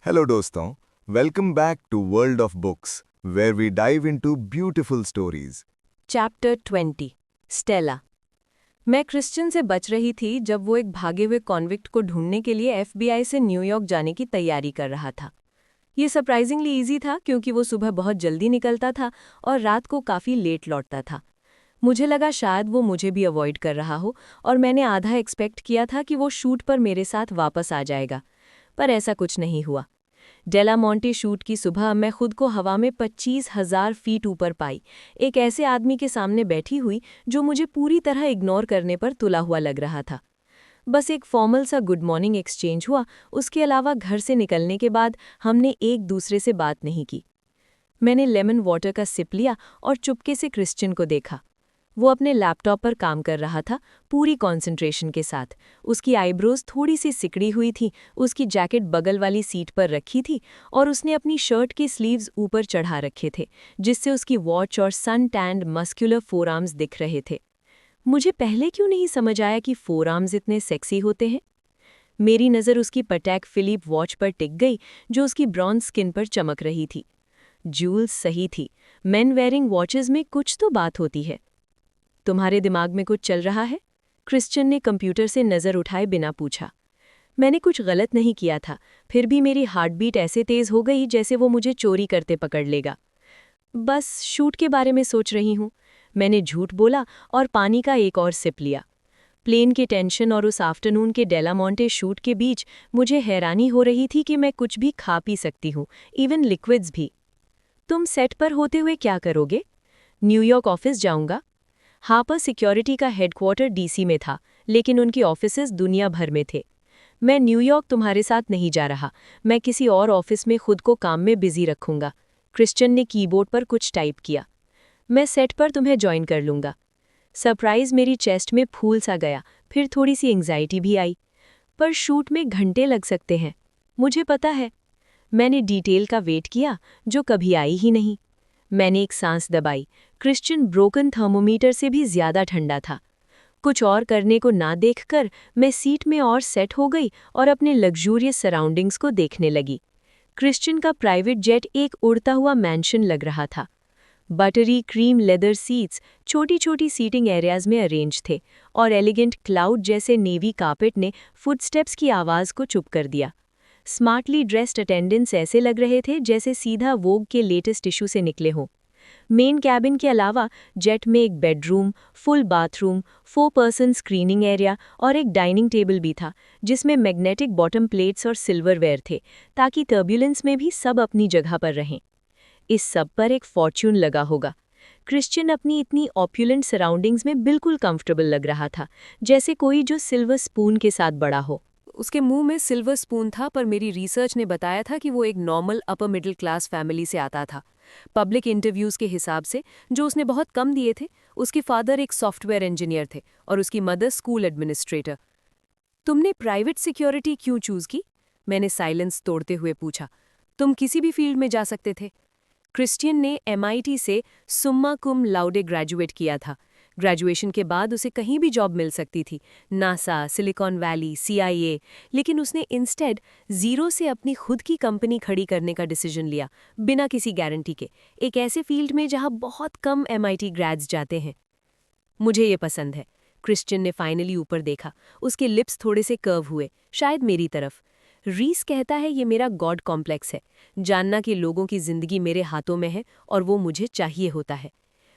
Hello दोस्तों, welcome back to world of books where we dive into beautiful stories. Chapter 20 Stella. मैं Christian से बच रही थी जब वो एक भागे हुए कॉन्विक्ट को ढूंढने के लिए एफबीआई से न्यूयॉर्क जाने की तैयारी कर रहा था। ये सरप्राइजिंगली इजी था क्योंकि वो सुबह बहुत जल्दी निकलता था और रात को काफ़ी लेट लौटता था। मुझे लगा शायद वो मुझे भी अवॉइड कर रहा हो और मैंने आधा एक्सपेक्ट किया था कि वो शूट पर मेरे साथ वापस आ जाएगा, पर ऐसा कुछ नहीं हुआ। डेला मोंटे शूट की सुबह मैं खुद को हवा में 25,000 फीट ऊपर पाई, एक ऐसे आदमी के सामने बैठी हुई जो मुझे पूरी तरह इग्नोर करने पर तुला हुआ लग रहा था। बस एक फॉर्मल सा गुड मॉर्निंग एक्सचेंज हुआ, उसके अलावा घर से निकलने के बाद हमने एक दूसरे से बात नहीं की। मैंने लेमन वाटर का सिप लिया और चुपके से क्रिश्चियन को देखा। वो अपने लैपटॉप पर काम कर रहा था, पूरी कंसंट्रेशन के साथ। उसकी आईब्रोज थोड़ी सी सिकड़ी हुई थी, उसकी जैकेट बगल वाली सीट पर रखी थी और उसने अपनी शर्ट के स्लीव्स ऊपर चढ़ा रखे थे, जिससे उसकी वॉच और सन टैंड मस्कुलर फोरआर्म्स दिख रहे थे। मुझे पहले क्यों नहीं समझ आया कि फोरआर्म्स इतने सेक्सी होते हैं। मेरी नज़र उसकी पटैक फिलिप वॉच पर टिक गई, जो उसकी ब्रॉन्ज स्किन पर चमक रही थी। जूल्स सही थी, मेन वेयरिंग वॉचेस में कुछ तो बात होती है। तुम्हारे दिमाग में कुछ चल रहा है? क्रिश्चियन ने कंप्यूटर से नज़र उठाए बिना पूछा। मैंने कुछ गलत नहीं किया था, फिर भी मेरी हार्ट बीट ऐसे तेज हो गई जैसे वो मुझे चोरी करते पकड़ लेगा। बस शूट के बारे में सोच रही हूँ, मैंने झूठ बोला और पानी का एक और सिप लिया। प्लेन के टेंशन और उस आफ्टरनून के डेला मोंटे शूट के बीच मुझे हैरानी हो रही थी कि मैं कुछ भी खा पी सकती हूँ, इवन लिक्विड्स भी। तुम सेट पर होते हुए क्या करोगे? न्यूयॉर्क ऑफिस जाऊंगा। हापर सिक्योरिटी का हेडक्वार्टर डीसी में था, लेकिन उनके ऑफिसेज दुनिया भर में थे। मैं न्यूयॉर्क तुम्हारे साथ नहीं जा रहा, मैं किसी और ऑफिस में खुद को काम में बिजी रखूंगा। क्रिश्चियन ने कीबोर्ड पर कुछ टाइप किया। मैं सेट पर तुम्हें ज्वाइन कर लूंगा। सरप्राइज मेरी चेस्ट में फूल सा गया, फिर थोड़ी सी एंग्जाइटी भी आई। पर शूट में घंटे लग सकते हैं, मुझे पता है। मैंने डिटेल का वेट किया, जो कभी आई ही नहीं। मैंने एक सांस दबाई। क्रिश्चियन ब्रोकन थर्मोमीटर से भी ज्यादा ठंडा था। कुछ और करने को ना देखकर मैं सीट में और सेट हो गई और अपने लग्जूरियस सराउंडिंग्स को देखने लगी। क्रिश्चियन का प्राइवेट जेट एक उड़ता हुआ मैंशन लग रहा था। बटरी क्रीम लेदर सीट्स छोटी छोटी सीटिंग एरियाज में अरेंज थे और एलिगेंट क्लाउड जैसे नेवी कार्पेट ने फुटस्टेप्स की आवाज़ को चुप कर दिया। स्मार्टली ड्रेस्ड अटेंडेंट्स ऐसे लग रहे थे जैसे सीधा वोग के लेटेस्ट इशू से निकले हों। मेन कैबिन के अलावा जेट में एक bedroom, full bathroom, 4 person screening area और एक डाइनिंग टेबल भी था, जिसमें मैग्नेटिक बॉटम प्लेट्स और सिल्वरवेयर थे, ताकि टर्ब्यूलेंस में भी सब अपनी जगह पर रहें। इस सब पर एक फॉर्च्यून लगा होगा। क्रिश्चियन अपनी इतनी ऑप्युलेंट सराउंडिंग्स में बिल्कुल कंफर्टेबल लग रहा था, जैसे कोई जो सिल्वर स्पून के साथ बड़ा हो। उसके मुंह में सिल्वर स्पून था, पर मेरी रिसर्च ने बताया था कि वो एक normal upper middle class family से आता था। पब्लिक इंटरव्यूज़ के हिसाब से, जो उसने बहुत कम दिए थे, उसके फादर एक सॉफ्टवेयर इंजीनियर थे और उसकी मदर स्कूल एडमिनिस्ट्रेटर। तुमने प्राइवेट सिक्योरिटी क्यों चूज़ की? मैंने साइलेंस तोड़ते हुए पूछा। तुम किसी भी फील्ड में जा सकते थे। क्रिश्चियन ने एमआईटी से सुम्मा कुम लाउडे ग्रेजुएट किया था। ग्रेजुएशन के बाद उसे कहीं भी जॉब मिल सकती थी, नासा, सिलिकॉन वैली, सीआईए, लेकिन उसने इंस्टेड जीरो से अपनी खुद की कंपनी खड़ी करने का डिसीजन लिया, बिना किसी गारंटी के, एक ऐसे फील्ड में जहां बहुत कम एमआईटी ग्रेड्स जाते हैं। मुझे ये पसंद है। क्रिश्चियन ने फाइनली ऊपर देखा, उसके लिप्स थोड़े से कर्व हुए, शायद मेरी तरफ। रीस कहता है ये मेरा गॉड कॉम्प्लेक्स है, जानना कि लोगों की जिंदगी मेरे हाथों में है और वो मुझे चाहिए होता है।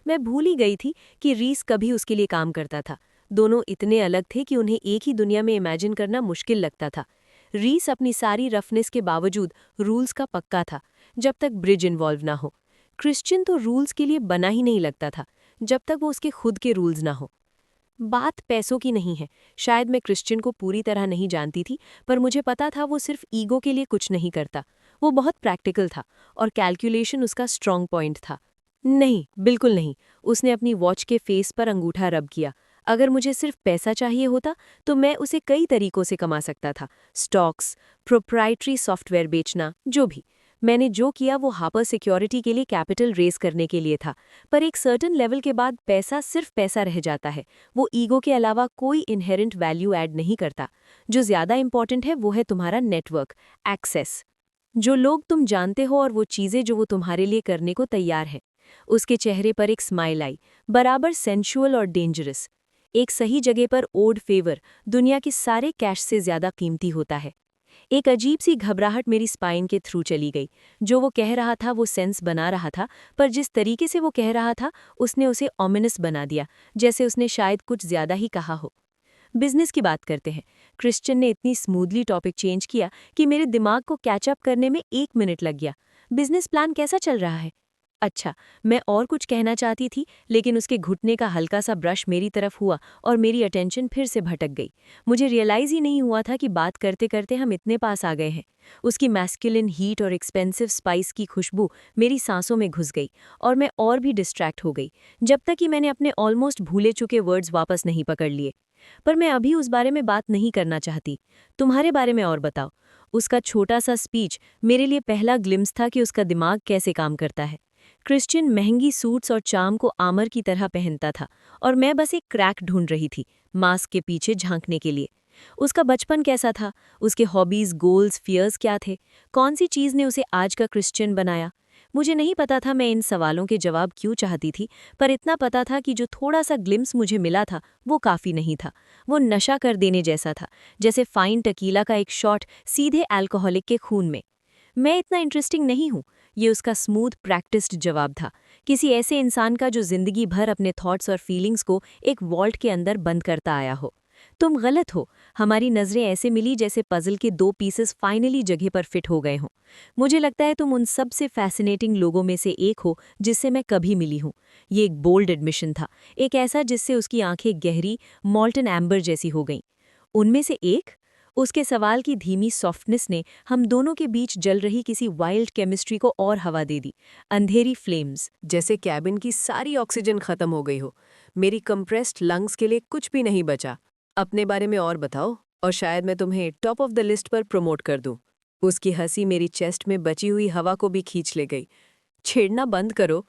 मैं भूल ही गई थी कि रीस कभी उसके लिए काम करता था। दोनों इतने अलग थे कि उन्हें एक ही दुनिया में इमेजिन करना मुश्किल लगता था। रीस अपनी सारी रफनेस के बावजूद रूल्स का पक्का था, जब तक ब्रिज इन्वॉल्व ना हो। क्रिश्चियन तो रूल्स के लिए बना ही नहीं लगता था, जब तक वो उसके खुद के रूल्स ना हो। बात पैसों की नहीं है। शायद मैं क्रिश्चियन को पूरी तरह नहीं जानती थी, पर मुझे पता था वो सिर्फ ईगो के लिए कुछ नहीं करता। वो बहुत प्रैक्टिकल था और कैलकुलेशन उसका स्ट्रॉन्ग पॉइंट था। नहीं, बिल्कुल नहीं। उसने अपनी वॉच के फेस पर अंगूठा रब किया। अगर मुझे सिर्फ पैसा चाहिए होता तो मैं उसे कई तरीकों से कमा सकता था। स्टॉक्स, प्रोप्राइटरी सॉफ्टवेयर बेचना, जो भी। मैंने जो किया वो हापर सिक्योरिटी के लिए कैपिटल रेज करने के लिए था। पर एक सर्टेन लेवल के बाद पैसा सिर्फ पैसा रह जाता है। वो ईगो के अलावा कोई इनहेरेंट वैल्यू ऐड नहीं करता। जो ज़्यादा इंपॉर्टेंट है वो है तुम्हारा नेटवर्क, एक्सेस। जो लोग तुम जानते हो और वो चीज़ें जो वो तुम्हारे लिए करने को तैयार है। उसके चेहरे पर एक स्माइल आई, बराबर सेंशुअल और डेंजरस। एक सही जगह पर ओड फेवर दुनिया के सारे कैश से ज़्यादा कीमती होता है। एक अजीब सी घबराहट मेरी स्पाइन के थ्रू चली गई। जो वो कह रहा था वो सेंस बना रहा था, पर जिस तरीके से वो कह रहा था उसने उसे ऑमिनस बना दिया, जैसे उसने शायद कुछ ज़्यादा ही कहा हो। बिजनेस की बात करते हैं। क्रिश्चियन ने इतनी स्मूथली टॉपिक चेंज किया कि मेरे दिमाग को कैचअप करने में 1 मिनट लग गया। बिजनेस प्लान कैसा चल रहा है? अच्छा, मैं और कुछ कहना चाहती थी, लेकिन उसके घुटने का हल्का सा ब्रश मेरी तरफ हुआ और मेरी अटेंशन फिर से भटक गई। मुझे रियलाइज ही नहीं हुआ था कि बात करते करते हम इतने पास आ गए हैं। उसकी मैस्कुलिन हीट और एक्सपेंसिव स्पाइस की खुशबू मेरी सांसों में घुस गई और मैं और भी डिस्ट्रैक्ट हो गई, जब तक कि मैंने अपने ऑलमोस्ट भूले चुके वर्ड्स वापस नहीं पकड़ लिए। पर मैं अभी उस बारे में बात नहीं करना चाहती। तुम्हारे बारे में और बताओ। उसका छोटा सा स्पीच मेरे लिए पहला ग्लिम्स था कि उसका दिमाग कैसे काम करता है। क्रिश्चियन महंगी सूट्स और चाम को आमर की तरह पहनता था और मैं बस एक क्रैक ढूंढ रही थी, मास्क के पीछे झांकने के लिए। उसका बचपन कैसा था? उसके हॉबीज, गोल्स, फियर्स क्या थे? कौन सी चीज़ ने उसे आज का क्रिश्चियन बनाया? मुझे नहीं पता था मैं इन सवालों के जवाब क्यों चाहती थी, पर इतना पता था कि जो थोड़ा सा ग्लिम्स मुझे मिला था वो काफ़ी नहीं था। वो नशा कर देने जैसा था, जैसे फाइन टकीला का एक शॉट सीधे अल्कोहलिक के खून में। मैं इतना इंटरेस्टिंग नहीं हूँ, ये उसका स्मूथ प्रैक्टिस्ड जवाब था, किसी ऐसे इंसान का जो जिंदगी भर अपने थॉट्स और फीलिंग्स को एक वॉल्ट के अंदर बंद करता आया हो। तुम गलत हो। हमारी नज़रें ऐसे मिली जैसे पजल के 2 पीसेस फाइनली जगह पर फिट हो गए हों। मुझे लगता है तुम उन सबसे फैसिनेटिंग लोगों में से एक हो जिससे मैं कभी मिली हूँ। ये एक बोल्ड एडमिशन था, एक ऐसा जिससे उसकी आंखें गहरी मॉल्टन एम्बर जैसी हो गईं। उनमें से एक? उसके सवाल की धीमी सॉफ्टनेस ने हम दोनों के बीच जल रही किसी वाइल्ड केमिस्ट्री को और हवा दे दी। अंधेरी फ्लेम्स, जैसे कैबिन की सारी ऑक्सीजन खत्म हो गई हो। मेरी कंप्रेस्ड लंग्स के लिए कुछ भी नहीं बचा। अपने बारे में और बताओ, और शायद मैं तुम्हें टॉप ऑफ द लिस्ट पर प्रमोट कर दूं। उसकी हंसी मेरी चेस्ट में बची हुई हवा को भी खींच ले गई। छेड़ना बंद करो।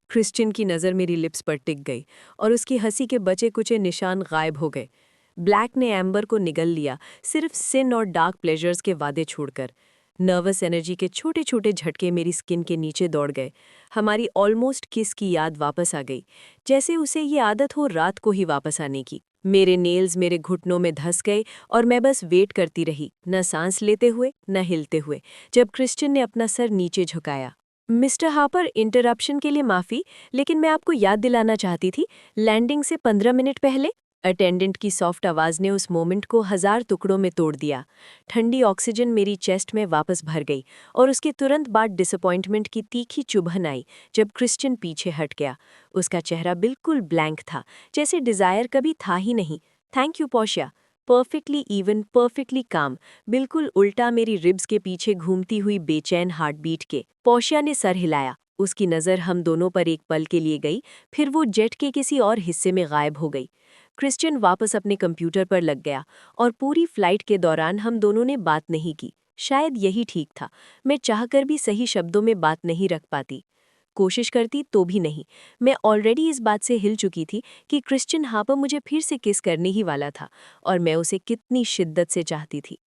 क्रिश्चियन की नज़र मेरी लिप्स पर टिक गई और उसकी हंसी के बचे कुचे निशान गायब हो गए। ब्लैक ने एम्बर को निगल लिया, सिर्फ सिन और डार्क प्लेजर्स के वादे छोड़कर। नर्वस एनर्जी के छोटे छोटे झटके मेरी स्किन के नीचे दौड़ गए। हमारी ऑलमोस्ट किस की याद वापस आ गई, जैसे उसे ये आदत हो रात को ही वापस आने की। मेरे नेल्स मेरे घुटनों में धंस गए और मैं बस वेट करती रही, न सांस लेते हुए न हिलते हुए, जब क्रिश्चियन ने अपना सर नीचे झुकाया। मिस्टर हापर, इंटरप्शन के लिए माफ़ी, लेकिन मैं आपको याद दिलाना चाहती थी, लैंडिंग से 15 मिनट पहले। अटेंडेंट की सॉफ्ट आवाज़ ने उस मोमेंट को 1000 टुकड़ों में तोड़ दिया। ठंडी ऑक्सीजन मेरी चेस्ट में वापस भर गई और उसके तुरंत बाद डिसअपॉइंटमेंट की तीखी चुभन आई जब क्रिश्चियन पीछे हट गया। उसका चेहरा बिल्कुल ब्लैंक था, जैसे डिज़ायर कभी था ही नहीं। थैंक यू पोशिया। परफेक्टली इवन, परफेक्टली काम, बिल्कुल उल्टा मेरी रिब्स के पीछे घूमती हुई बेचैन हार्ट बीट के। पोशिया ने सर हिलाया। उसकी नज़र हम दोनों पर एक पल के लिए गई, फिर वो जेट के किसी और हिस्से में गायब हो गई। क्रिश्चियन वापस अपने कंप्यूटर पर लग गया और पूरी फ्लाइट के दौरान हम दोनों ने बात नहीं की। शायद यही ठीक था। मैं चाहकर भी सही शब्दों में बात नहीं रख पाती। कोशिश करती तो भी नहीं। मैं ऑलरेडी इस बात से हिल चुकी थी कि क्रिश्चियन हापर मुझे फिर से किस करने ही वाला था और मैं उसे कितनी शिद्दत से चाहती थी।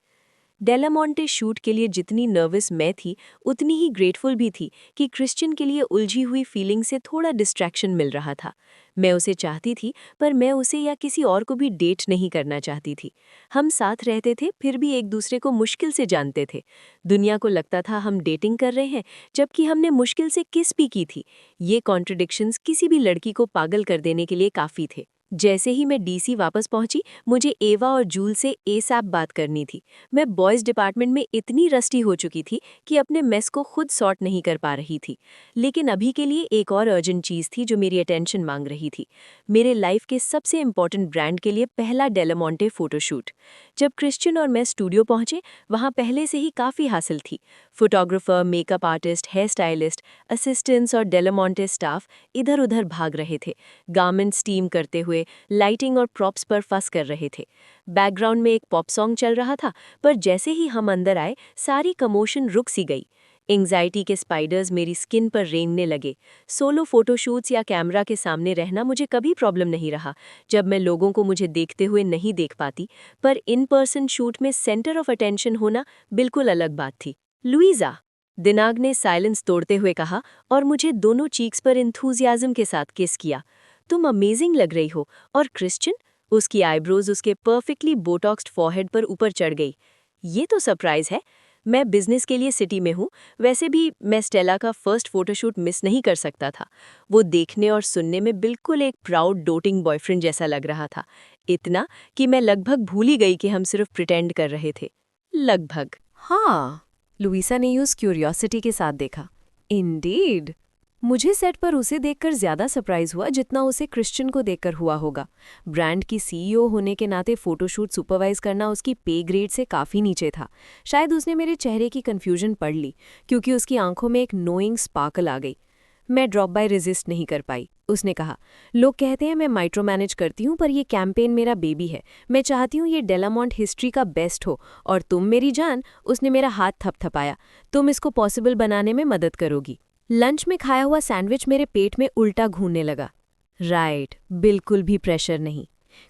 डेलामोंटे शूट के लिए जितनी नर्वस मैं थी, उतनी ही ग्रेटफुल भी थी कि क्रिश्चियन के लिए उलझी हुई फीलिंग से थोड़ा डिस्ट्रैक्शन मिल रहा था। मैं उसे चाहती थी, पर मैं उसे या किसी और को भी डेट नहीं करना चाहती थी। हम साथ रहते थे, फिर भी एक दूसरे को मुश्किल से जानते थे। दुनिया को लगता था हम डेटिंग कर रहे हैं, जबकि हमने मुश्किल से किस भी की थी। ये कॉन्ट्रडिक्शंस किसी भी लड़की को पागल कर देने के लिए काफ़ी थे। जैसे ही मैं डीसी वापस पहुंची, मुझे एवा और जूल से एसएप बात करनी थी। मैं बॉयज़ डिपार्टमेंट में इतनी रस्टी हो चुकी थी कि अपने मेस को खुद सॉर्ट नहीं कर पा रही थी। लेकिन अभी के लिए एक और अर्जेंट चीज़ थी जो मेरी अटेंशन मांग रही थी। मेरे लाइफ के सबसे इम्पॉर्टेंट ब्रांड के लिए पहला डेलामोंटे फ़ोटोशूट। जब क्रिश्चियन और मैं स्टूडियो पहुंचे, वहाँ पहले से ही काफ़ी हासिल थी। Photographer, makeup artist, hair stylist, assistants और डेलामोंटे स्टाफ इधर उधर भाग रहे थे, गारमेंट स्टीम करते हुए, लाइटिंग और प्रॉप्स पर फंस कर रहे थे। बैकग्राउंड में एक पॉप सॉन्ग चल रहा था, पर जैसे ही हम अंदर आए, सारी कमोशन रुक सी गई। एंग्जाइटी के स्पाइडर्स मेरी स्किन पर रेंगने लगे। सोलो फोटोशूट्स या कैमरा के सामने रहना मुझे कभी प्रॉब्लम नहीं रहा, जब मैं लोगों को मुझे देखते हुए नहीं देख पाती, पर इन पर्सन शूट में सेंटर ऑफ अटेंशन होना बिल्कुल अलग बात थी। लुइजा, दिनाग ने साइलेंस तोड़ते हुए कहा और मुझे दोनों चीक्स पर इंथुजियाज्म के साथ किस किया। तुम अमेजिंग लग रही हो। और क्रिश्चियन? उसकी आईब्रोज उसके परफेक्टली बोटॉक्स्ड फॉरहेड पर ऊपर चढ़ गई। ये तो सरप्राइज है। मैं बिजनेस के लिए सिटी में हूँ। वैसे भी मैं स्टेला का फर्स्ट फोटोशूट मिस नहीं कर सकता था। वो देखने और सुनने में बिल्कुल एक प्राउड डोटिंग बॉयफ्रेंड जैसा लग रहा था। इतना कि मैं लगभग भूल ही गई कि हम सिर्फ प्रिटेंड कर रहे थे। लगभग। हाँ, लुइसा ने उस क्यूरियोसिटी के साथ देखा। इंडीड। मुझे सेट पर उसे देखकर ज्यादा सरप्राइज हुआ जितना उसे क्रिश्चियन को देखकर हुआ होगा। ब्रांड की सीईओ होने के नाते फोटोशूट सुपरवाइज करना उसकी पे ग्रेड से काफी नीचे था। शायद उसने मेरे चेहरे की कंफ्यूजन पढ़ ली, क्योंकि उसकी आंखों में एक नोइंग स्पार्कल आ गई। मैं ड्रॉप बाय रेजिस्ट नहीं कर पाई। उसने कहा, लोग कहते हैं मैं माइक्रो मैनेज करती हूँ, पर ये कैंपेन मेरा बेबी है। मैं चाहती हूँ ये डेलामोंट हिस्ट्री का बेस्ट हो, और तुम मेरी जान। उसने मेरा हाथ थपथपाया। तुम इसको पॉसिबल बनाने में मदद करोगी। लंच में खाया हुआ सैंडविच मेरे पेट में उल्टा घूमने लगा। राइट, बिल्कुल भी प्रेशर नहीं।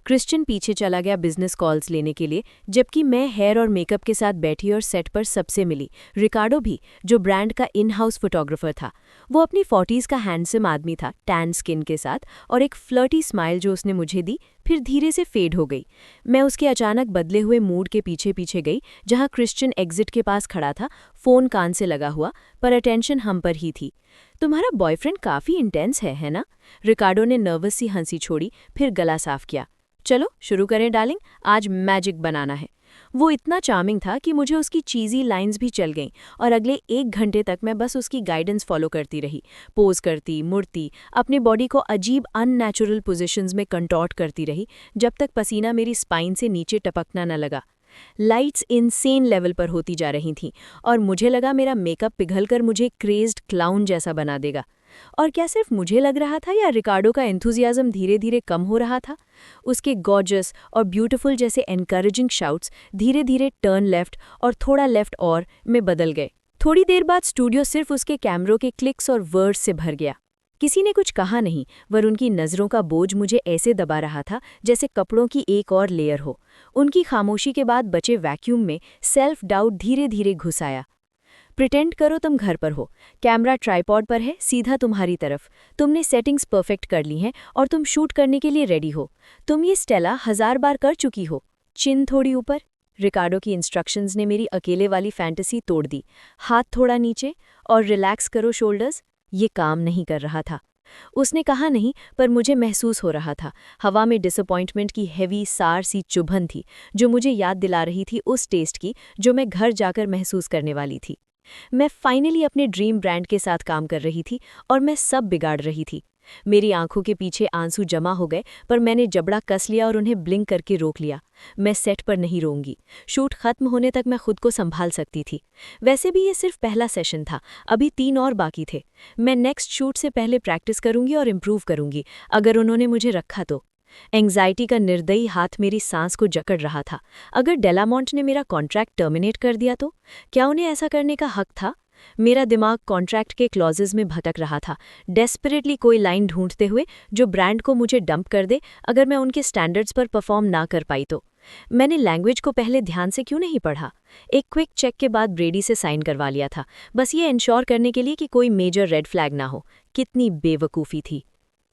क्रिश्चियन पीछे चला गया बिजनेस कॉल्स लेने के लिए, जबकि मैं हेयर और मेकअप के साथ बैठी और सेट पर सबसे मिली। रिकार्डो भी, जो ब्रांड का इन हाउस फोटोग्राफर था। वो अपनी 40s का हैंडसम आदमी था, टैन स्किन के साथ, और एक फ्लर्टी स्माइल जो उसने मुझे दी, फिर धीरे से फेड हो गई। मैं उसके अचानक बदले हुए मूड के पीछे पीछे गई, जहां क्रिश्चियन एग्जिट के पास खड़ा था, फोन कान से लगा हुआ, पर अटेंशन हम पर ही थी। तुम्हारा बॉयफ्रेंड काफी इंटेंस है ना? रिकार्डो ने नर्वस सी हंसी छोड़ी, फिर गला साफ किया। चलो शुरू करें डार्लिंग, आज मैजिक बनाना है। वो इतना चार्मिंग था कि मुझे उसकी चीज़ी लाइंस भी चल गईं, और अगले 1 घंटे तक मैं बस उसकी गाइडेंस फॉलो करती रही। पोज करती, मुड़ती, अपने बॉडी को अजीब अननेचुरल पोजीशंस में कंटॉर्ट करती रही, जब तक पसीना मेरी स्पाइन से नीचे टपकना न लगा। लाइट्स इनसेन लेवल पर होती जा रही थीं, और मुझे लगा मेरा मेकअप पिघलकर मुझे क्रेज्ड क्लाउन जैसा बना देगा। और क्या सिर्फ मुझे लग रहा था, या रिकार्डो का एंथुजियाज्म धीरे धीरे कम हो रहा था? उसके गॉर्जस और ब्यूटीफुल जैसे एनकरेजिंग शाउट्स धीरे धीरे टर्न लेफ्ट और थोड़ा लेफ्ट और में बदल गए। थोड़ी देर बाद स्टूडियो सिर्फ उसके कैमरों के क्लिक्स और वर्ड्स से भर गया। किसी ने कुछ कहा नहीं, वर उनकी नज़रों का बोझ मुझे ऐसे दबा रहा था जैसे कपड़ों की एक और लेयर हो। उनकी खामोशी के बाद बचे वैक्यूम में सेल्फ डाउट धीरे धीरे घुस आया। प्रिटेंड करो तुम घर पर हो। कैमरा ट्राइपॉड पर है, सीधा तुम्हारी तरफ। तुमने सेटिंग्स परफेक्ट कर ली हैं और तुम शूट करने के लिए रेडी हो। तुम ये स्टेला 1000 बार कर चुकी हो। चिन थोड़ी ऊपर। रिकार्डो की इंस्ट्रक्शंस ने मेरी अकेले वाली फैंटेसी तोड़ दी। हाथ थोड़ा नीचे और रिलैक्स करो शोल्डर्स। ये काम नहीं कर रहा था। उसने कहा नहीं, पर मुझे महसूस हो रहा था। हवा में डिसअपॉइंटमेंट की हेवी सार सी चुभन थी, जो मुझे याद दिला रही थी उस टेस्ट की जो मैं घर जाकर महसूस करने वाली थी। मैं फाइनली अपने ड्रीम ब्रांड के साथ काम कर रही थी, और मैं सब बिगाड़ रही थी। मेरी आंखों के पीछे आंसू जमा हो गए, पर मैंने जबड़ा कस लिया और उन्हें ब्लिंक करके रोक लिया। मैं सेट पर नहीं रोऊंगी। शूट खत्म होने तक मैं खुद को संभाल सकती थी। वैसे भी ये सिर्फ पहला सेशन था, अभी 3 और बाकी थे। मैं नेक्स्ट शूट से पहले प्रैक्टिस करूंगी और इम्प्रूव करूंगी, अगर उन्होंने मुझे रखा तो। एंग्जाइटी का निर्दयी हाथ मेरी सांस को जकड़ रहा था। अगर डेलामोंट ने मेरा कॉन्ट्रैक्ट टर्मिनेट कर दिया तो? क्या उन्हें ऐसा करने का हक था? मेरा दिमाग कॉन्ट्रैक्ट के क्लॉजेज में भटक रहा था, डेस्परेटली कोई लाइन ढूंढते हुए जो ब्रांड को मुझे डंप कर दे अगर मैं उनके स्टैंडर्ड्स पर परफॉर्म ना कर पाई तो। मैंने लैंग्वेज को पहले ध्यान से क्यों नहीं पढ़ा? एक क्विक चेक के बाद ब्रेडी से साइन करवा लिया था, बस ये इंश्योर करने के लिए कि कोई मेजर रेड फ्लैग ना हो। कितनी बेवकूफ़ी थी।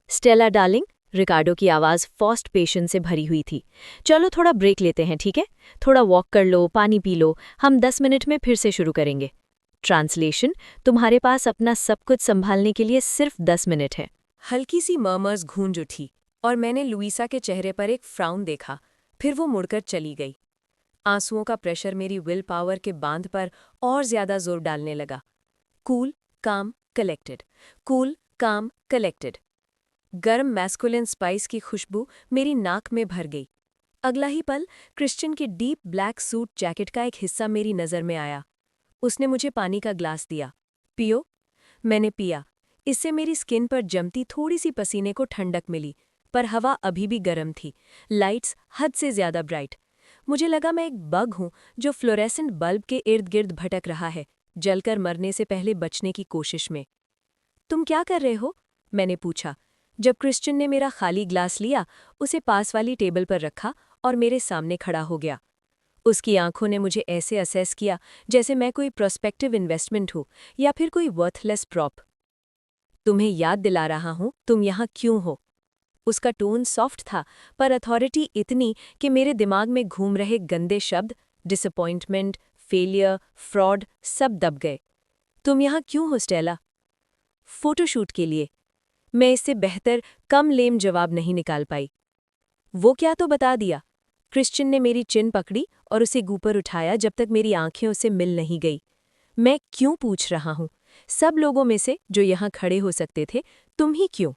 स्टेला डार्लिंग, रिकार्डो की आवाज़ फॉस्ट पेशेंस से भरी हुई थी। चलो थोड़ा ब्रेक लेते हैं, ठीक है? थोड़ा वॉक कर लो, पानी पी लो, हम 10 मिनट में फिर से शुरू करेंगे। ट्रांसलेशन, तुम्हारे पास अपना सब कुछ संभालने के लिए सिर्फ 10 मिनट है। हल्की सी मर्मर्स गूंज उठी, और मैंने लुइसा के चेहरे पर एक फ्राउन देखा, फिर वो मुड़कर चली गई। आंसुओं का प्रेशर मेरी विल पावर के बांध पर और ज्यादा जोर डालने लगा। कूल, काम, कलेक्टेड। कूल, काम, कलेक्टेड। गर्म मैस्कुलिन स्पाइस की खुशबू मेरी नाक में भर गई। अगला ही पल क्रिश्चियन की डीप ब्लैक सूट जैकेट का एक हिस्सा मेरी नज़र में आया। उसने मुझे पानी का ग्लास दिया। पियो। मैंने पिया। इससे मेरी स्किन पर जमती थोड़ी सी पसीने को ठंडक मिली, पर हवा अभी भी गर्म थी। लाइट्स हद से ज्यादा ब्राइट। मुझे लगा मैं एक बग हूं जो फ्लोरेसेंट बल्ब के इर्द गिर्द भटक रहा है, जलकर मरने से पहले बचने की कोशिश में। तुम क्या कर रहे हो? मैंने पूछा, जब क्रिश्चियन ने मेरा खाली ग्लास लिया, उसे पास वाली टेबल पर रखा और मेरे सामने खड़ा हो गया। उसकी आंखों ने मुझे ऐसे असेस किया जैसे मैं कोई प्रोस्पेक्टिव इन्वेस्टमेंट हूँ या फिर कोई वर्थलेस प्रॉप। तुम्हें याद दिला रहा हूँ तुम यहाँ क्यों हो। उसका टोन सॉफ्ट था, पर अथॉरिटी इतनी कि मेरे दिमाग में घूम रहे गंदे शब्द डिसअपॉइंटमेंट, फेलियर, फ्रॉड सब दब गए। तुम यहाँ क्यों हो स्टेला? फोटोशूट के लिए। मैं इससे बेहतर कम लेम जवाब नहीं निकाल पाई। वो क्या तो बता दिया। क्रिश्चियन ने मेरी चिन पकड़ी और उसे ऊपर उठाया जब तक मेरी आंखें उसे मिल नहीं गई। मैं क्यों पूछ रहा हूँ? सब लोगों में से जो यहाँ खड़े हो सकते थे, तुम ही क्यों?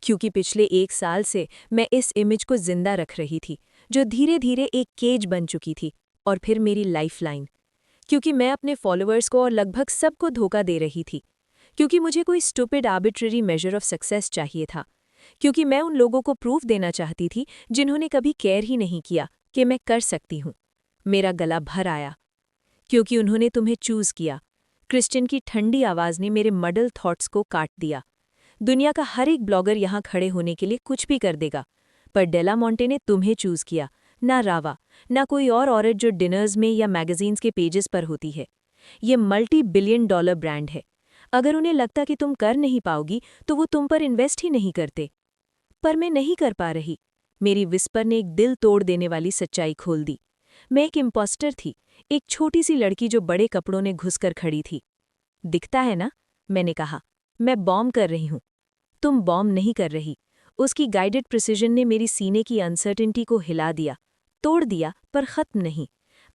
क्योंकि पिछले 1 साल से मैं इस इमेज को जिंदा रख रही थी, जो धीरे धीरे एक केज बन चुकी थी, और फिर मेरी लाइफलाइन। क्योंकि मैं अपने फॉलोअर्स को और लगभग सबको धोखा दे रही थी। क्योंकि मुझे कोई stupid arbitrary measure of success चाहिए था। क्योंकि मैं उन लोगों को प्रूफ देना चाहती थी जिन्होंने कभी केयर ही नहीं किया कि मैं कर सकती हूँ। मेरा गला भर आया। क्योंकि उन्होंने तुम्हें चूज किया। क्रिश्चियन की ठंडी आवाज ने मेरे मडल थॉट्स को काट दिया। दुनिया का हर एक ब्लॉगर यहाँ खड़े होने के लिए कुछ भी कर देगा, पर डेला मोंटे ने तुम्हें चूज किया, ना रावा, ना कोई और औरत जो डिनर्स में या मैगजीन्स के पेजेस पर होती है। ये $multi-billion ब्रांड है। अगर उन्हें लगता कि तुम कर नहीं पाओगी तो वो तुम पर इन्वेस्ट ही नहीं करते। पर मैं नहीं कर पा रही। मेरी विस्पर ने एक दिल तोड़ देने वाली सच्चाई खोल दी। मैं एक इम्पोस्टर थी, एक छोटी सी लड़की जो बड़े कपड़ों ने घुसकर खड़ी थी। दिखता है ना, मैंने कहा, मैं बॉम्ब कर रही हूँ। तुम बॉम्ब नहीं कर रही। उसकी गाइडेड प्रिसिजन ने मेरी सीने की अनसर्टेनिटी को हिला दिया, तोड़ दिया, पर खत्म नहीं।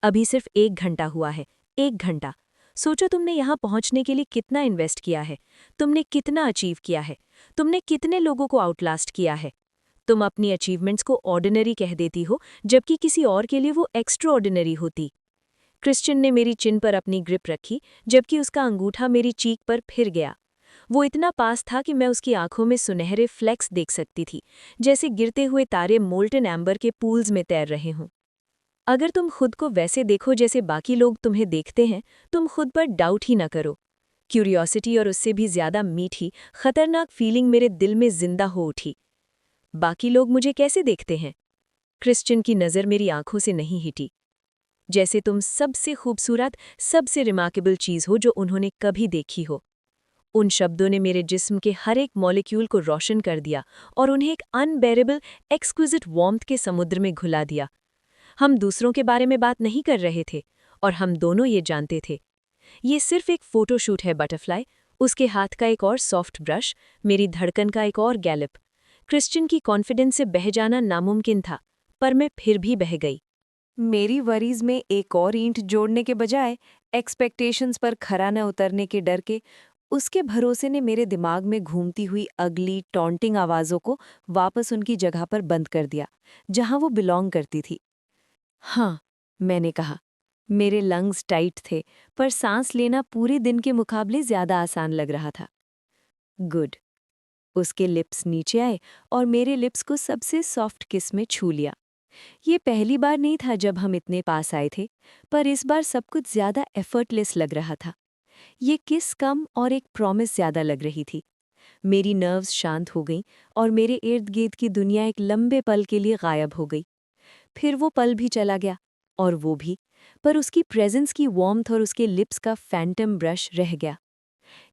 अभी सिर्फ 1 घंटा हुआ है, 1 घंटा। सोचो तुमने यहाँ पहुँचने के लिए कितना इन्वेस्ट किया है, तुमने कितना अचीव किया है, तुमने कितने लोगों को आउटलास्ट किया है। तुम अपनी अचीवमेंट्स को ऑर्डिनरी कह देती हो, जबकि किसी और के लिए वो एक्स्ट्रा ऑर्डिनरी होती। क्रिश्चियन ने मेरी चिन पर अपनी ग्रिप रखी, जबकि उसका अंगूठा मेरी चीक पर फिर गया। वो इतना पास था कि मैं उसकी आंखों में सुनहरे फ्लेक्स देख सकती थी, जैसे गिरते हुए तारे मोल्टन एम्बर के पूल्स में तैर रहे हों। अगर तुम खुद को वैसे देखो जैसे बाकी लोग तुम्हें देखते हैं, तुम खुद पर डाउट ही न करो। क्यूरियोसिटी और उससे भी ज्यादा मीठी, खतरनाक फीलिंग मेरे दिल में जिंदा हो उठी। बाकी लोग मुझे कैसे देखते हैं? क्रिश्चियन की नज़र मेरी आंखों से नहीं हिटी। जैसे तुम सबसे खूबसूरत, सबसे रिमार्केबल चीज़ हो जो उन्होंने कभी देखी हो। उन शब्दों ने मेरे जिस्म के हर एक मॉलिक्यूल को रोशन कर दिया और उन्हें एक अनबेरेबल, एक्सक्विजिट वार्मथ के समुद्र में घुला दिया। हम दूसरों के बारे में बात नहीं कर रहे थे, और हम दोनों ये जानते थे। ये सिर्फ एक फोटोशूट है बटरफ्लाई, उसके हाथ का एक और सॉफ्ट ब्रश, मेरी धड़कन का एक और गैलप। क्रिश्चियन की कॉन्फिडेंस से बह जाना नामुमकिन था, पर मैं फिर भी बह गई। मेरी वरीज में एक और ईंट जोड़ने के बजाय एक्सपेक्टेशंस पर खरा न उतरने के डर के, उसके भरोसे ने मेरे दिमाग में घूमती हुई अगली टॉन्टिंग आवाज़ों को वापस उनकी जगह पर बंद कर दिया, जहां वो बिलोंग करती थी। हाँ, मैंने कहा। मेरे लंग्स टाइट थे, पर सांस लेना पूरे दिन के मुकाबले ज्यादा आसान लग रहा था। गुड। उसके लिप्स नीचे आए और मेरे लिप्स को सबसे सॉफ्ट किस में छू लिया। ये पहली बार नहीं था जब हम इतने पास आए थे, पर इस बार सब कुछ ज्यादा एफर्टलेस लग रहा था। ये किस कम और एक प्रॉमिस ज्यादा लग रही थी। मेरी नर्व्स शांत हो गईं और मेरे इर्द गिर्द की दुनिया एक लंबे पल के लिए गायब हो गई। फिर वो पल भी चला गया, और वो भी, पर उसकी प्रेजेंस की वार्मथ और उसके लिप्स का फैंटम ब्रश रह गया।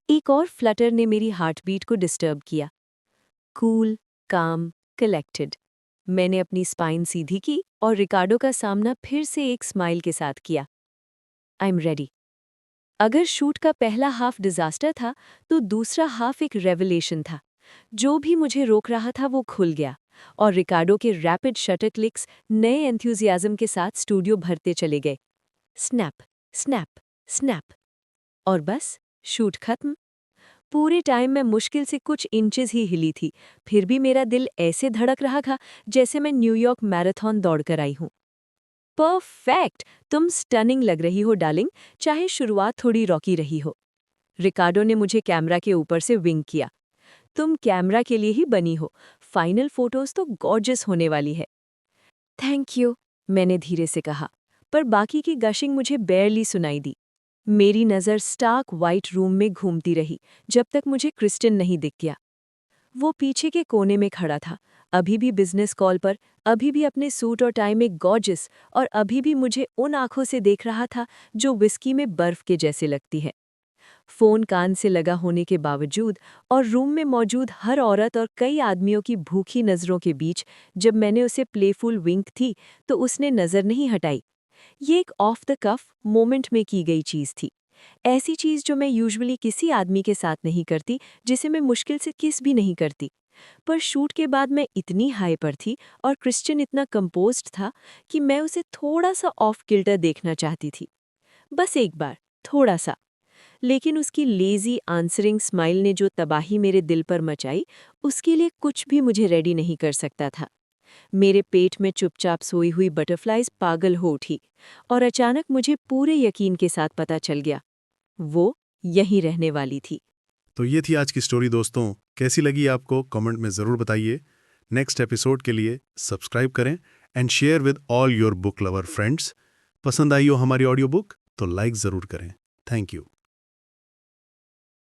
एक और फ्लटर ने मेरी हार्टबीट को डिस्टर्ब किया। कूल, काम, कलेक्टेड। मैंने अपनी स्पाइन सीधी की और रिकार्डो का सामना फिर से एक स्माइल के साथ किया। I am ready. अगर शूट का पहला हाफ डिजास्टर था, तो दूसरा हाफ एक रेवलेशन था। जो भी मुझे रोक रहा था वो खुल गया, और रिकार्डो के रैपिड शटर क्लिक्स नए एंथुजियाज्म के साथ स्टूडियो भरते चले गए। Snap, snap, snap. और बस, शूट खत्म। पूरे टाइम मैं मुश्किल से कुछ इंचेस ही हिली थी, फिर भी मेरा दिल ऐसे धड़क रहा था जैसे मैं न्यूयॉर्क मैराथन दौड़कर आई हूँ। परफेक्ट! तुम स्टनिंग लग रही हो डार्लिंग, चाहे शुरुआत थोड़ी रॉकी रही हो। रिकार्डो ने मुझे कैमरा के ऊपर से विंग किया। तुम कैमरा के लिए ही बनी हो, फाइनल फोटोज तो गॉर्जियस होने वाली है। थैंक यू, मैंने धीरे से कहा, पर बाकी की गशिंग मुझे बेयरली सुनाई दी। मेरी नज़र स्टार्क वाइट रूम में घूमती रही, जब तक मुझे क्रिस्टियन नहीं दिख गया। वो पीछे के कोने में खड़ा था, अभी भी बिजनेस कॉल पर, अभी भी अपने सूट और टाई में गॉर्जियस, और अभी भी मुझे उन आंखों से देख रहा था जो विस्की में बर्फ के जैसे लगती है। फोन कान से लगा होने के बावजूद और रूम में मौजूद हर औरत और कई आदमियों की भूखी नज़रों के बीच जब मैंने उसे प्लेफुल विंक थी तो उसने नज़र नहीं हटाई। ये एक ऑफ द कफ मोमेंट में की गई चीज़ थी, ऐसी चीज़ जो मैं यूजुअली किसी आदमी के साथ नहीं करती, जिसे मैं मुश्किल से किस भी नहीं करती। पर शूट के बाद मैं इतनी हाई पर थी और क्रिश्चियन इतना कंपोज्ड था कि मैं उसे थोड़ा सा ऑफ किल्टर देखना चाहती थी, बस एक बार, थोड़ा सा। लेकिन उसकी लेजी आंसरिंग स्माइल ने जो तबाही मेरे दिल पर मचाई, उसके लिए कुछ भी मुझे रेडी नहीं कर सकता था। मेरे पेट में चुपचाप सोई हुई बटरफ्लाइज पागल हो उठी और अचानक मुझे पूरे यकीन के साथ पता चल गया, वो यहीं रहने वाली थी। तो ये थी आज की स्टोरी दोस्तों। कैसी लगी आपको कमेंट में ज़रूर बताइए। नेक्स्ट एपिसोड के लिए सब्सक्राइब करें and share with all your book lover friends. पसंद आई हो हमारी ऑडियो बुक तो लाइक ज़रूर करें। Thank you.